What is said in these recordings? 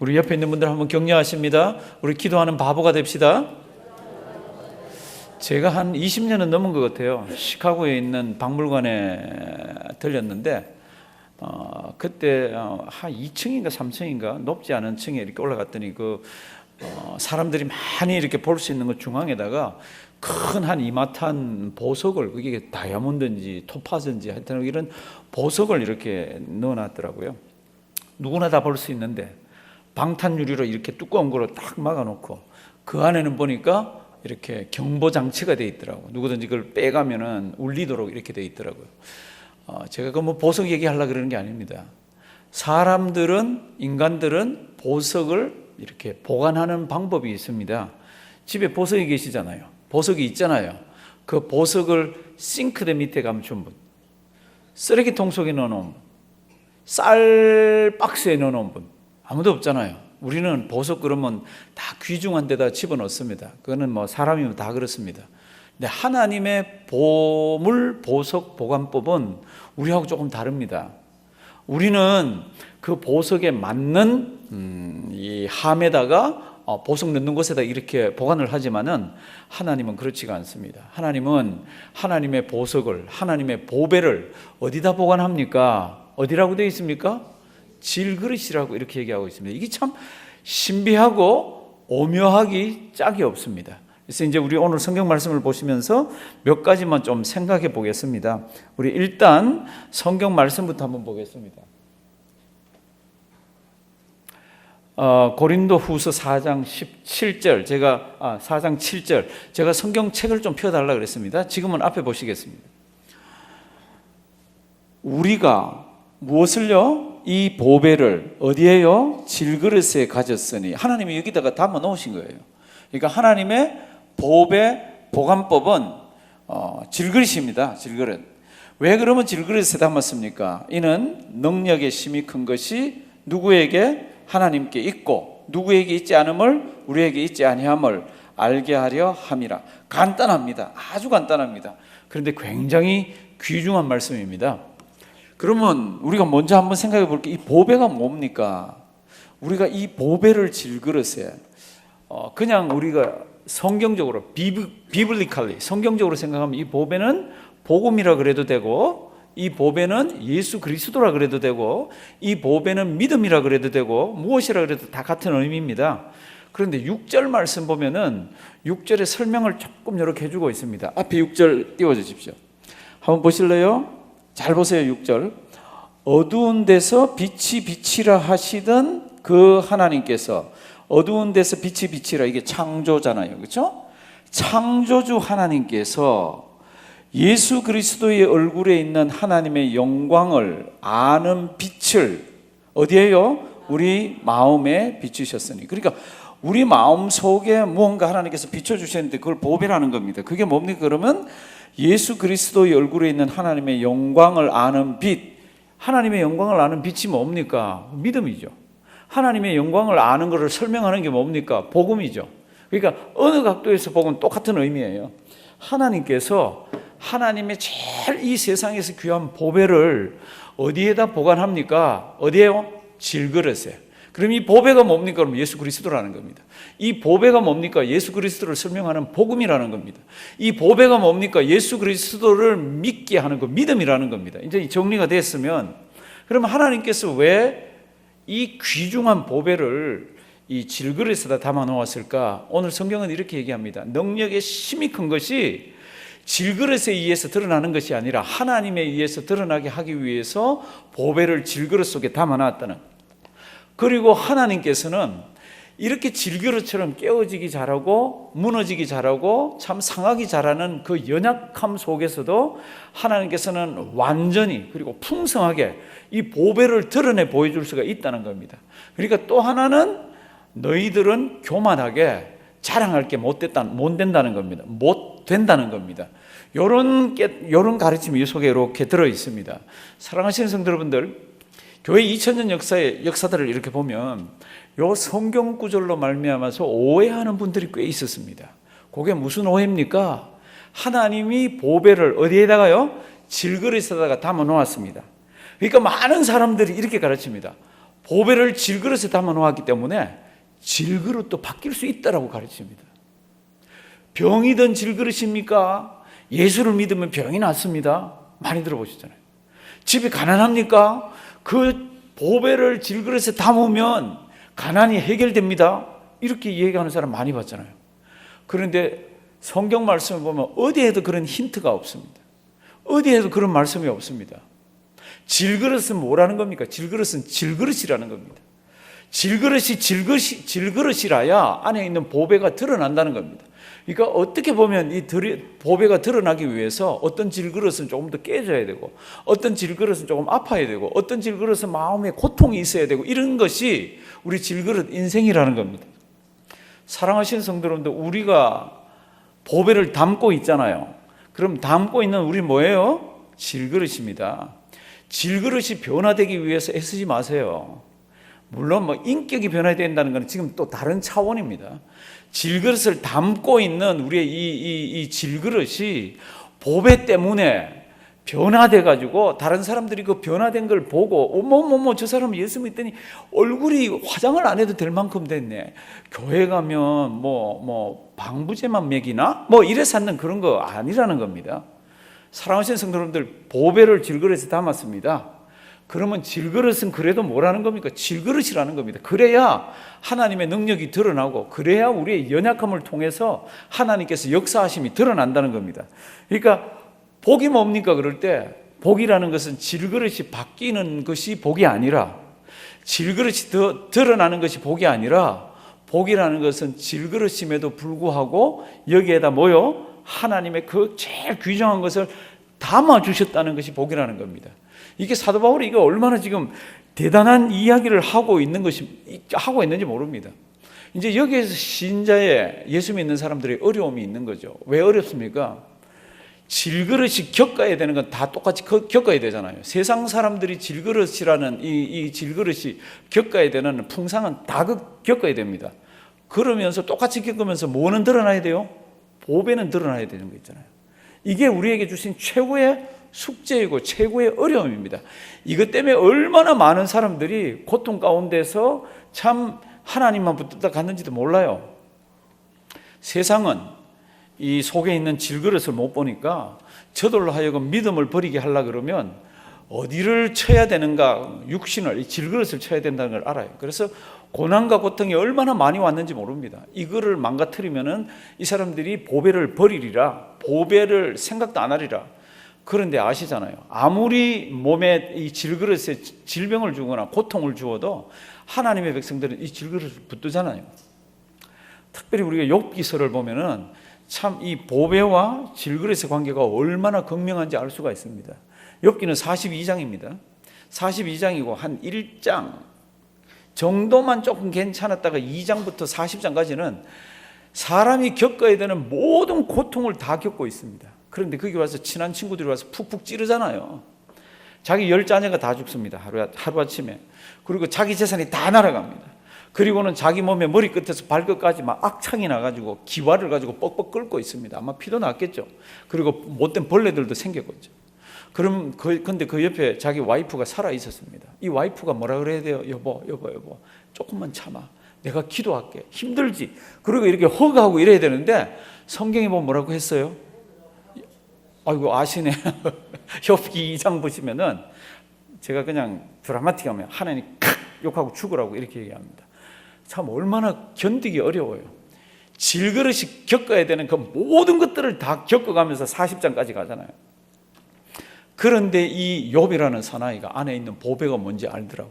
우리 옆에 있는 분들 한번 격려하십니다. 우리 기도하는 바보가 됩시다. 제가 한 20년은 넘은 것 같아요. 시카고에 있는 박물관에 들렸는데 그때 한 2층인가 3층인가 높지 않은 층에 이렇게 올라갔더니 사람들이 많이 이렇게 볼 수 있는 것 중앙에다가 큰 한 이마탄 보석을, 그게 다이아몬드인지 토파즈인지 하여튼 이런 보석을 이렇게 넣어놨더라고요. 누구나 다 볼 수 있는데 방탄유리로 이렇게 두꺼운 거로 딱 막아놓고 그 안에는 보니까 이렇게 경보 장치가 돼 있더라고. 누구든지 그걸 빼가면은 울리도록 이렇게 돼 있더라고요. 제가 뭐 보석 얘기하려고 그러는 게 아닙니다. 인간들은 보석을 이렇게 보관하는 방법이 있습니다. 집에 보석이 계시잖아요. 보석이 있잖아요. 그 보석을 싱크대 밑에 감춘 분, 쓰레기통 속에 넣어놓은 분, 쌀 박스에 넣어놓은 분, 아무도 없잖아요. 우리는 보석 그러면 다 귀중한 데다 집어넣습니다. 그거는 뭐 사람이면 다 그렇습니다. 근데 하나님의 보물 보석 보관법은 우리하고 조금 다릅니다. 우리는 그 보석에 맞는 이 함에다가 보석 넣는 곳에다 이렇게 보관을 하지만은 하나님은 그렇지가 않습니다. 하나님은 하나님의 보석을, 하나님의 보배를 어디다 보관합니까? 어디라고 되어 있습니까? 질그릇이라고 이렇게 얘기하고 있습니다. 이게 참 신비하고 오묘하기 짝이 없습니다. 그래서 이제 우리 오늘 성경 말씀을 보시면서 몇 가지만 좀 생각해 보겠습니다. 우리 일단 성경 말씀부터 한번 보겠습니다. 고린도 후서 4장 17절, 4장 7절, 제가 성경책을 좀 펴달라 그랬습니다. 지금은 앞에 보시겠습니다. 우리가 무엇을요? 이 보배를 어디에요? 질그릇에 가졌으니. 하나님이 여기다가 담아 놓으신 거예요. 그러니까 하나님의 보배 보관법은 질그릇입니다. 질그릇. 왜 그러면 질그릇에 담았습니까? 이는 능력의 심이 큰 것이 누구에게? 하나님께 있고 누구에게 있지 않음을 우리에게 있지 아니함을 알게 하려 함이라. 간단합니다. 아주 간단합니다. 그런데 굉장히 귀중한 말씀입니다. 그러면 우리가 먼저 한번 생각해 볼게요. 이 보배가 뭡니까? 우리가 이 보배를 질그릇에 그냥 우리가 성경적으로 비블리칼리 성경적으로 생각하면 이 보배는 복음이라 그래도 되고, 이 보배는 예수 그리스도라 그래도 되고, 이 보배는 믿음이라 그래도 되고, 무엇이라 그래도 다 같은 의미입니다. 그런데 6절 말씀 보면은 6절의 설명을 조금 이렇게 해주고 있습니다. 앞에 6절 띄워주십시오. 한번 보실래요? 잘 보세요. 6절. 어두운 데서 빛이 비치라 하시던 그 하나님께서, 어두운 데서 빛이 비치라, 이게 창조잖아요. 그렇죠? 창조주 하나님께서 예수 그리스도의 얼굴에 있는 하나님의 영광을 아는 빛을 어디에요? 우리 마음에 비추셨으니. 그러니까 우리 마음 속에 무언가 하나님께서 비춰주셨는데 그걸 보배라는 겁니다. 그게 뭡니까? 그러면 예수 그리스도의 얼굴에 있는 하나님의 영광을 아는 빛. 하나님의 영광을 아는 빛이 뭡니까? 믿음이죠. 하나님의 영광을 아는 것을 설명하는 게 뭡니까? 복음이죠. 그러니까 어느 각도에서 보면 똑같은 의미예요. 하나님께서 하나님의 제일 이 세상에서 귀한 보배를 어디에다 보관합니까? 어디에요? 질그릇에. 그럼 이 보배가 뭡니까? 그럼 예수 그리스도라는 겁니다. 이 보배가 뭡니까? 예수 그리스도를 설명하는 복음이라는 겁니다. 이 보배가 뭡니까? 예수 그리스도를 믿게 하는 거, 믿음이라는 겁니다. 이제 정리가 됐으면, 그러면 하나님께서 왜 이 귀중한 보배를 이 질그릇에다 담아 놓았을까? 오늘 성경은 이렇게 얘기합니다. 능력의 심이 큰 것이 질그릇에 의해서 드러나는 것이 아니라 하나님에 의해서 드러나게 하기 위해서 보배를 질그릇 속에 담아 놨다는. 그리고 하나님께서는 이렇게 질그릇처럼 깨어지기 잘하고 무너지기 잘하고 참 상하기 잘하는 그 연약함 속에서도 하나님께서는 완전히 그리고 풍성하게 이 보배를 드러내 보여줄 수가 있다는 겁니다. 그러니까 또 하나는 너희들은 교만하게 자랑할 게 못 된다는 겁니다. 못 된다는 겁니다. 요런 가르침이 이 속에 이렇게 들어 있습니다. 사랑하시는 성도 여러분들, 교회 2000년 역사들을 이렇게 보면 요 성경 구절로 말미암아서 오해하는 분들이 꽤 있었습니다. 그게 무슨 오해입니까? 하나님이 보배를 어디에다가요? 질그릇에다가 담아 놓았습니다. 그러니까 많은 사람들이 이렇게 가르칩니다. 보배를 질그릇에 담아 놓았기 때문에 질그릇도 바뀔 수 있다라고 가르칩니다. 병이든 질그릇입니까? 예수를 믿으면 병이 낫습니다. 많이 들어보셨잖아요. 집이 가난합니까? 그 보배를 질그릇에 담으면 가난이 해결됩니다. 이렇게 얘기하는 사람 많이 봤잖아요. 그런데 성경 말씀을 보면 어디에도 그런 힌트가 없습니다. 어디에도 그런 말씀이 없습니다. 질그릇은 뭐라는 겁니까? 질그릇은 질그릇이라는 겁니다. 질그릇이 질그릇이라야 안에 있는 보배가 드러난다는 겁니다. 그러니까 어떻게 보면 이 보배가 드러나기 위해서 어떤 질그릇은 조금 더 깨져야 되고, 어떤 질그릇은 조금 아파야 되고, 어떤 질그릇은 마음에 고통이 있어야 되고, 이런 것이 우리 질그릇 인생이라는 겁니다. 사랑하시는 성도 여러분들, 우리가 보배를 담고 있잖아요. 그럼 담고 있는 우리 뭐예요? 질그릇입니다. 질그릇이 변화되기 위해서 애쓰지 마세요. 물론 뭐 인격이 변화된다는 건 지금 또 다른 차원입니다. 질그릇을 담고 있는 우리의 이 질그릇이 보배 때문에 변화돼 가지고 다른 사람들이 그 변화된 걸 보고 어머머머 저 사람 예수 믿더니 얼굴이 화장을 안 해도 될 만큼 됐네. 교회 가면 뭐 방부제만 먹이나 뭐 이래 찾는 그런 거 아니라는 겁니다. 사랑하시는 성도 여러분들, 보배를 질그릇에 담았습니다. 그러면 질그릇은 그래도 뭐라는 겁니까? 질그릇이라는 겁니다. 그래야 하나님의 능력이 드러나고, 그래야 우리의 연약함을 통해서 하나님께서 역사하심이 드러난다는 겁니다. 그러니까 복이 뭡니까? 그럴 때 복이라는 것은 질그릇이 바뀌는 것이 복이 아니라, 질그릇이 더 드러나는 것이 복이 아니라, 복이라는 것은 질그릇임에도 불구하고 여기에다 뭐요? 하나님의 그 제일 귀중한 것을 담아주셨다는 것이 복이라는 겁니다. 이게 사도 바울이 이거 얼마나 지금 대단한 이야기를 하고 있는지 모릅니다. 이제 여기에서 신자의 예수 믿는 사람들의 어려움이 있는 거죠. 왜 어렵습니까? 질그릇이 겪어야 되는 건 다 똑같이 겪어야 되잖아요. 세상 사람들이 질그릇이라는 이 질그릇이 겪어야 되는 풍상은 다 겪어야 됩니다. 그러면서 똑같이 겪으면서 뭐는 드러나야 돼요? 보배는 드러나야 되는 거 있잖아요. 이게 우리에게 주신 최고의 숙제이고 최고의 어려움입니다. 이것 때문에 얼마나 많은 사람들이 고통 가운데서 참 하나님만 붙들다 갔는지도 몰라요. 세상은 이 속에 있는 질그릇을 못 보니까 저들로 하여금 믿음을 버리게 하려고 그러면 어디를 쳐야 되는가, 육신을, 이 질그릇을 쳐야 된다는 걸 알아요. 그래서 고난과 고통이 얼마나 많이 왔는지 모릅니다. 이거를 망가뜨리면은 이 사람들이 보배를 버리리라, 보배를 생각도 안 하리라. 그런데 아시잖아요. 아무리 몸에 이 질그릇에 질병을 주거나 고통을 주어도 하나님의 백성들은 이 질그릇을 붙들잖아요. 특별히 우리가 욥기서를 보면은 참 이 보배와 질그릇의 관계가 얼마나 극명한지 알 수가 있습니다. 욥기는 42장입니다. 42장이고 한 1장 정도만 조금 괜찮았다가 2장부터 40장까지는 사람이 겪어야 되는 모든 고통을 다 겪고 있습니다. 그런데 거기 와서 친한 친구들이 와서 푹푹 찌르잖아요. 자기 10자녀가 다 죽습니다. 하루아침에. 그리고 자기 재산이 다 날아갑니다. 그리고는 자기 몸의 머리끝에서 발끝까지 막 악창이 나가지고 기와를 가지고 뻑뻑 끓고 있습니다. 아마 피도 났겠죠. 그리고 못된 벌레들도 생겼겠죠. 근데 그 옆에 자기 와이프가 살아 있었습니다. 이 와이프가 뭐라 그래야 돼요? 여보, 조금만 참아. 내가 기도할게. 힘들지. 그리고 이렇게 허가하고 이래야 되는데 성경에 보면 뭐라고 했어요? 아이고 아시네. 욥기 2장 보시면은 제가 그냥 드라마틱하면 하나님 칵 욕하고 죽으라고 이렇게 얘기합니다. 참 얼마나 견디기 어려워요. 질그릇이 겪어야 되는 그 모든 것들을 다 겪어가면서 40장까지 가잖아요. 그런데 이 욥이라는 사나이가 안에 있는 보배가 뭔지 알더라고.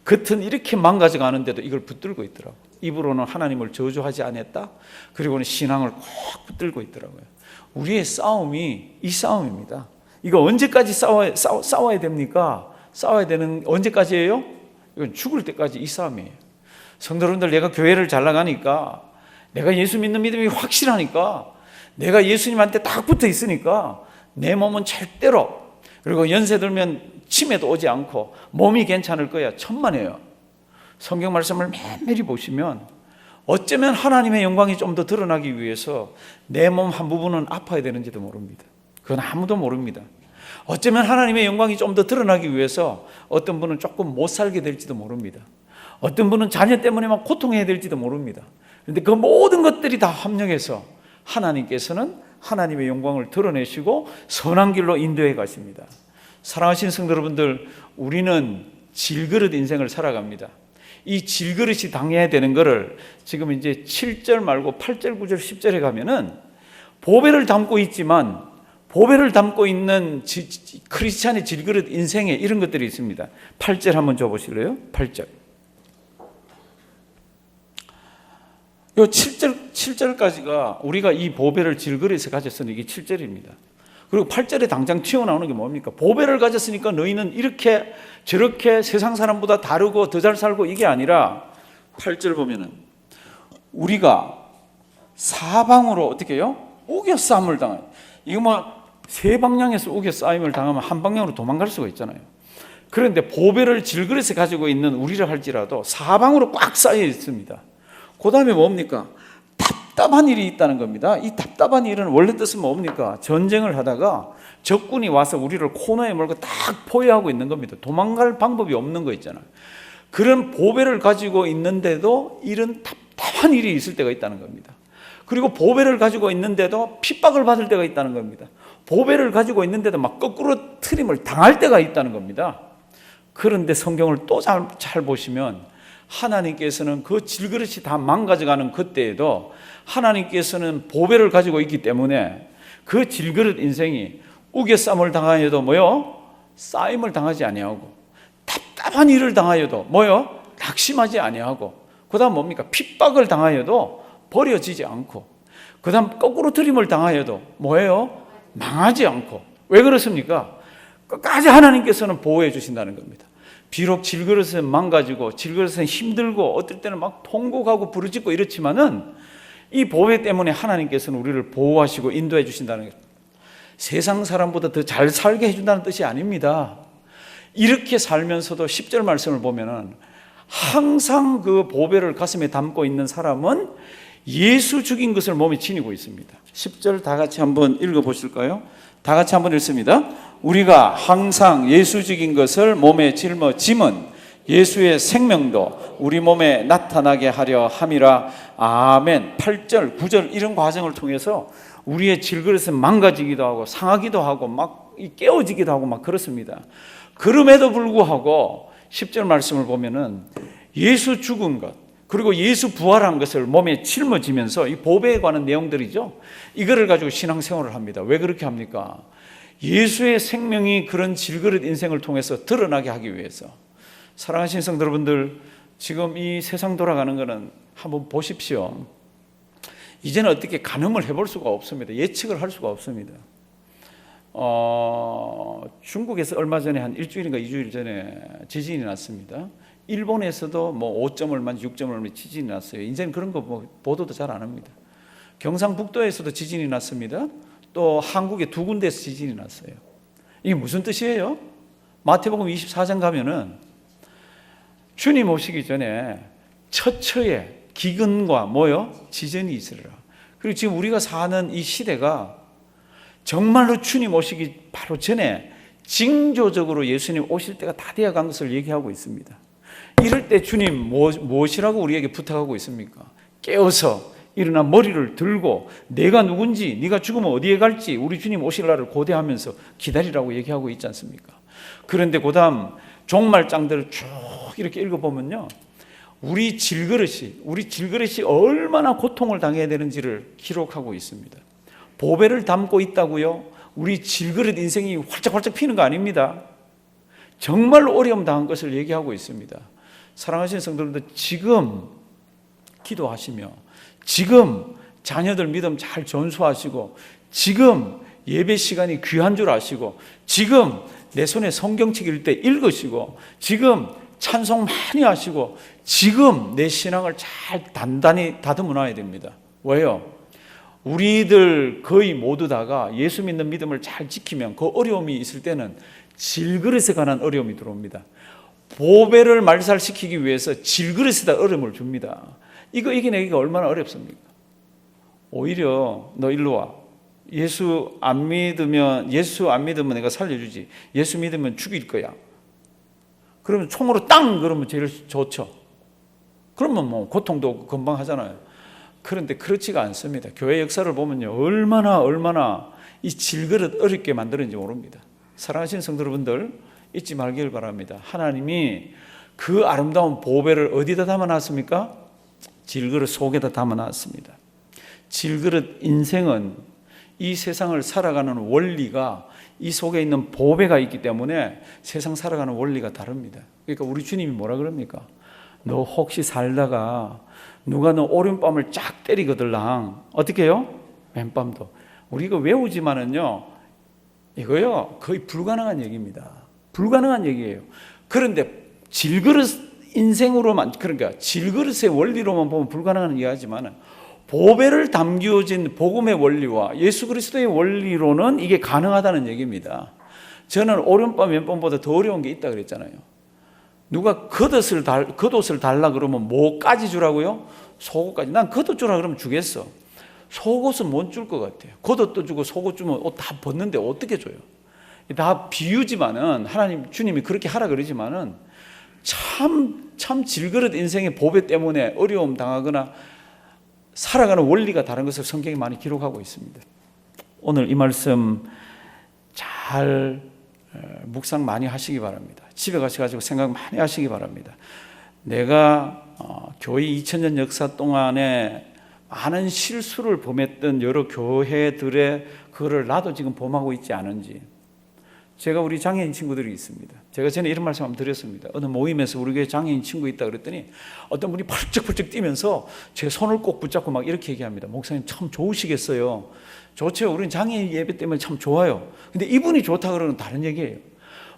겉은 이렇게 망가져가는데도 이걸 붙들고 있더라고. 입으로는 하나님을 저주하지 않았다. 그리고는 신앙을 꼭 붙들고 있더라고요. 우리의 싸움이 이 싸움입니다. 이거 언제까지 싸워야 됩니까? 싸워야 되는 언제까지예요? 이건 죽을 때까지 이 싸움이에요. 성도 여러분들, 내가 교회를 잘 나가니까, 내가 예수 믿는 믿음이 확실하니까, 내가 예수님한테 딱 붙어 있으니까 내 몸은 절대로, 그리고 연세 들면 치매도 오지 않고 몸이 괜찮을 거야. 천만에요. 성경 말씀을 매일매일 보시면 어쩌면 하나님의 영광이 좀 더 드러나기 위해서 내 몸 한 부분은 아파야 되는지도 모릅니다. 그건 아무도 모릅니다. 어쩌면 하나님의 영광이 좀 더 드러나기 위해서 어떤 분은 조금 못 살게 될지도 모릅니다. 어떤 분은 자녀 때문에 막 고통해야 될지도 모릅니다. 그런데 그 모든 것들이 다 합력해서 하나님께서는 하나님의 영광을 드러내시고 선한 길로 인도해 가십니다. 사랑하시는 성도 여러분들, 우리는 질그릇 인생을 살아갑니다. 이 질그릇이 당해야 되는 것을 지금 이제 7절 말고 8절, 9절, 10절에 가면은 보배를 담고 있지만 보배를 담고 있는 크리스찬의 질그릇 인생에 이런 것들이 있습니다. 8절 한번 줘보실래요? 8절. 요 7절까지가 우리가 이 보배를 질그릇에 가졌으니 이게 7절입니다. 그리고 8절에 당장 튀어나오는 게 뭡니까? 보배를 가졌으니까 너희는 이렇게 저렇게 세상 사람보다 다르고 더 잘 살고 이게 아니라 8절 보면은 우리가 사방으로 어떻게 해요? 우겨싸움을 당해요. 이거 뭐 세 방향에서 우겨싸임을 당하면 한 방향으로 도망갈 수가 있잖아요. 그런데 보배를 질그릇에 가지고 있는 우리를 할지라도 사방으로 꽉 쌓여 있습니다. 그 다음에 뭡니까? 답답한 일이 있다는 겁니다. 이 답답한 일은 원래 뜻은 뭡니까? 전쟁을 하다가 적군이 와서 우리를 코너에 몰고 딱 포위하고 있는 겁니다. 도망갈 방법이 없는 거 있잖아요. 그런 보배를 가지고 있는데도 이런 답답한 일이 있을 때가 있다는 겁니다. 그리고 보배를 가지고 있는데도 핍박을 받을 때가 있다는 겁니다. 보배를 가지고 있는데도 막 거꾸로 트림을 당할 때가 있다는 겁니다. 그런데 성경을 또 잘 보시면 하나님께서는 그 질그릇이 다 망가져가는 그때에도 하나님께서는 보배를 가지고 있기 때문에 그 질그릇 인생이 우겨싸움을 당하여도 뭐요? 싸임을 당하지 아니하고 답답한 일을 당하여도 뭐요? 낙심하지 아니하고 그 다음 뭡니까? 핍박을 당하여도 버려지지 않고 그 다음 거꾸로 트림을 당하여도 뭐예요? 망하지 않고. 왜 그렇습니까? 끝까지 하나님께서는 보호해 주신다는 겁니다. 비록 질그릇은 망가지고 질그릇은 힘들고 어떨 때는 막 통곡하고 부르짖고 이렇지만은 이 보배 때문에 하나님께서는 우리를 보호하시고 인도해 주신다는 거예요. 세상 사람보다 더 잘 살게 해준다는 뜻이 아닙니다. 이렇게 살면서도 10절 말씀을 보면은 항상 그 보배를 가슴에 담고 있는 사람은 예수 죽인 것을 몸에 지니고 있습니다. 10절 다 같이 한번 읽어보실까요? 다 같이 한번 읽습니다. 우리가 항상 예수 죽인 것을 몸에 짊어짐은 예수의 생명도 우리 몸에 나타나게 하려 함이라. 아멘. 8절, 9절 이런 과정을 통해서 우리의 질그릇은 망가지기도 하고 상하기도 하고 막 깨어지기도 하고 막 그렇습니다. 그럼에도 불구하고 10절 말씀을 보면은 예수 죽은 것 그리고 예수 부활한 것을 몸에 짊어지면서 이 보배에 관한 내용들이죠. 이거를 가지고 신앙생활을 합니다. 왜 그렇게 합니까? 예수의 생명이 그런 질그릇 인생을 통해서 드러나게 하기 위해서. 사랑하시는 성도 여러분들, 지금 이 세상 돌아가는 거는 한번 보십시오. 이제는 어떻게 가늠을 해볼 수가 없습니다. 예측을 할 수가 없습니다. 중국에서 얼마 전에 한 일주일인가 2주일 전에 지진이 났습니다. 일본에서도 뭐 5점 얼마, 6점 얼마 지진이 났어요. 이제는 그런 거 뭐 보도도 잘 안 합니다. 경상북도에서도 지진이 났습니다. 또 한국에 2군데에서 지진이 났어요. 이게 무슨 뜻이에요? 마태복음 24장 가면은 주님 오시기 전에 처처에 기근과 뭐요? 지진이 있으리라. 그리고 지금 우리가 사는 이 시대가 정말로 주님 오시기 바로 전에 징조적으로 예수님 오실 때가 다 되어간 것을 얘기하고 있습니다. 이럴 때 주님 무엇이라고 우리에게 부탁하고 있습니까? 깨어서 일어나 머리를 들고 내가 누군지 네가 죽으면 어디에 갈지 우리 주님 오실 날을 고대하면서 기다리라고 얘기하고 있지 않습니까? 그런데 그 다음 종말장들을 쭉 이렇게 읽어보면요, 우리 질그릇이 얼마나 고통을 당해야 되는지를 기록하고 있습니다. 보배를 담고 있다고요? 우리 질그릇 인생이 활짝활짝 피는 거 아닙니다. 정말로 어려움 당한 것을 얘기하고 있습니다. 사랑하시는 성도님들, 지금 기도하시며 지금 자녀들 믿음 잘 전수하시고 지금 예배 시간이 귀한 줄 아시고 지금 내 손에 성경책 읽을 때 읽으시고 지금 찬송 많이 하시고 지금 내 신앙을 잘 단단히 다듬어 놔야 됩니다. 왜요? 우리들 거의 모두 다가 예수 믿는 믿음을 잘 지키면 그 어려움이 있을 때는 질그릇에 관한 어려움이 들어옵니다. 보배를 말살시키기 위해서 질그릇에다 어려움을 줍니다. 이거 이겨내기가 얼마나 어렵습니까? 오히려 너 일로 와. 예수 안 믿으면 내가 살려주지. 예수 믿으면 죽일 거야. 그러면 총으로 땅 그러면 제일 좋죠. 그러면 뭐 고통도 금방 하잖아요. 그런데 그렇지가 않습니다. 교회 역사를 보면요, 얼마나 이 질그릇 어렵게 만드는지 모릅니다. 사랑하시는 성도 여러분들, 잊지 말길 바랍니다. 하나님이 그 아름다운 보배를 어디다 담아놨습니까? 질그릇 속에다 담아놨습니다. 질그릇 인생은 이 세상을 살아가는 원리가 이 속에 있는 보배가 있기 때문에 세상 살아가는 원리가 다릅니다. 그러니까 우리 주님이 뭐라 그럽니까? 너 혹시 살다가 누가 너 오른밤을 쫙 때리거들랑 어떻게 해요? 맨밤도. 우리 이거 외우지만은요, 이거요 거의 불가능한 얘기입니다. 불가능한 얘기예요. 그런데 질그릇 인생으로만, 그러니까 질그릇의 원리로만 보면 불가능한 이야기지만 보배를 담겨진 복음의 원리와 예수 그리스도의 원리로는 이게 가능하다는 얘기입니다. 저는 오른밤 왼밤보다 더 어려운 게 있다 그랬잖아요. 누가 겉옷을 달라 그러면 뭐까지 주라고요? 속옷까지. 난 겉옷 주라 그러면 주겠어. 속옷은 못 줄 것 같아요. 겉옷도 주고 속옷 주면 옷 다 벗는데 어떻게 줘요? 다 비유지만은 하나님 주님이 그렇게 하라 그러지만은 참 질그릇 인생의 보배 때문에 어려움 당하거나 살아가는 원리가 다른 것을 성경이 많이 기록하고 있습니다. 오늘 이 말씀 잘 묵상 많이 하시기 바랍니다. 집에 가셔가지고 생각 많이 하시기 바랍니다. 내가 교회 2000년 역사 동안에 많은 실수를 범했던 여러 교회들의 그거를 나도 지금 범하고 있지 않은지. 제가 우리 장애인 친구들이 있습니다. 제가 전에 이런 말씀 한번 드렸습니다. 어느 모임에서 우리 교회 장애인 친구 있다 그랬더니 어떤 분이 펄쩍펄쩍 뛰면서 제 손을 꼭 붙잡고 막 이렇게 얘기합니다. 목사님 참 좋으시겠어요. 좋죠. 우리는 장애인 예배 때문에 참 좋아요. 근데 이분이 좋다 그러는 다른 얘기예요.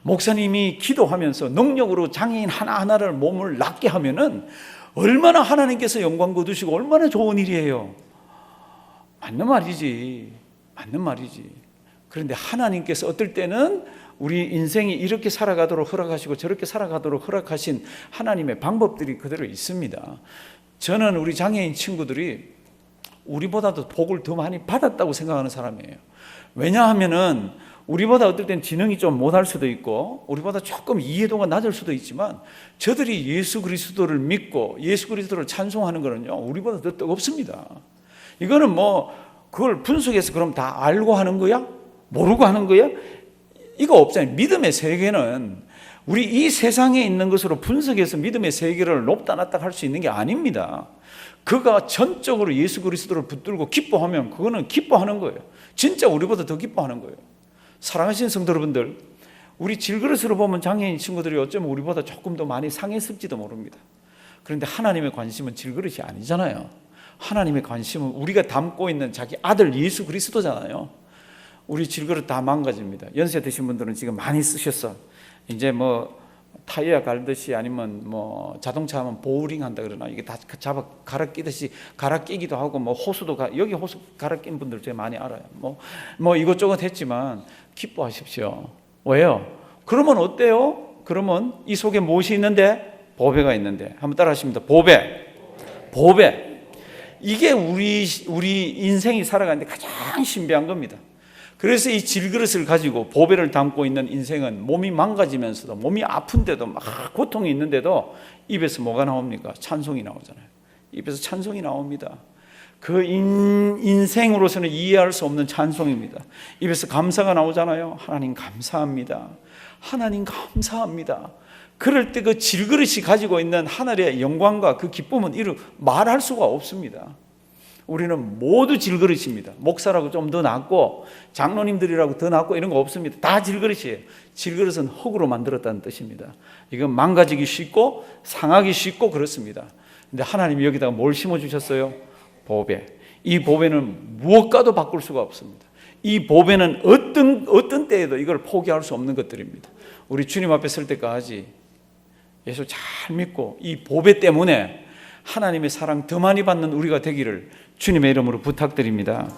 목사님이 기도하면서 능력으로 장애인 하나하나를 몸을 낫게 하면은 얼마나 하나님께서 영광 거두시고 얼마나 좋은 일이에요. 맞는 말이지. 그런데 하나님께서 어떨 때는 우리 인생이 이렇게 살아가도록 허락하시고 저렇게 살아가도록 허락하신 하나님의 방법들이 그대로 있습니다. 저는 우리 장애인 친구들이 우리보다도 복을 더 많이 받았다고 생각하는 사람이에요. 왜냐하면은 우리보다 어떨 땐 지능이 좀 못할 수도 있고 우리보다 조금 이해도가 낮을 수도 있지만 저들이 예수 그리스도를 믿고 예수 그리스도를 찬송하는 거는요, 우리보다 더 뜨겁습니다. 이거는 뭐 그걸 분석해서 그럼 다 알고 하는 거야? 모르고 하는 거야? 이거 없잖아요. 믿음의 세계는 우리 이 세상에 있는 것으로 분석해서 믿음의 세계를 높다 낮다 할 수 있는 게 아닙니다. 그가 전적으로 예수 그리스도를 붙들고 기뻐하면 그거는 기뻐하는 거예요. 진짜 우리보다 더 기뻐하는 거예요. 사랑하시는 성도 여러분들, 우리 질그릇으로 보면 장애인 친구들이 어쩌면 우리보다 조금 더 많이 상했을지도 모릅니다. 그런데 하나님의 관심은 질그릇이 아니잖아요. 하나님의 관심은 우리가 담고 있는 자기 아들 예수 그리스도잖아요. 우리 질그릇 다 망가집니다. 연세 드신 분들은 지금 많이 쓰셨어. 이제 뭐 타이어 갈듯이 아니면 뭐 자동차 하면 보우링 한다 그러나 이게 다 잡아 갈아 끼듯이 갈아 끼기도 하고 뭐 호수도 여기 호수 갈아 낀 분들 제가 많이 알아요. 뭐 이것저것 했지만 기뻐하십시오. 왜요? 그러면 어때요? 그러면 이 속에 무엇이 있는데? 보배가 있는데. 한번 따라 하십니다. 보배. 이게 우리 인생이 살아가는데 가장 신비한 겁니다. 그래서 이 질그릇을 가지고 보배를 담고 있는 인생은 몸이 망가지면서도 몸이 아픈데도 막 고통이 있는데도 입에서 뭐가 나옵니까? 찬송이 나오잖아요. 입에서 찬송이 나옵니다. 그 인생으로서는 이해할 수 없는 찬송입니다. 입에서 감사가 나오잖아요. 하나님 감사합니다. 하나님 감사합니다. 그럴 때 그 질그릇이 가지고 있는 하늘의 영광과 그 기쁨은 말할 수가 없습니다. 우리는 모두 질그릇입니다. 목사라고 좀 더 낫고 장로님들이라고 더 낫고 이런 거 없습니다. 다 질그릇이에요. 질그릇은 흙으로 만들었다는 뜻입니다. 이건 망가지기 쉽고 상하기 쉽고 그렇습니다. 근데 하나님이 여기다가 뭘 심어주셨어요? 보배. 이 보배는 무엇과도 바꿀 수가 없습니다. 이 보배는 어떤 때에도 이걸 포기할 수 없는 것들입니다. 우리 주님 앞에 설 때까지 예수 잘 믿고 이 보배 때문에 하나님의 사랑 더 많이 받는 우리가 되기를 주님의 이름으로 부탁드립니다.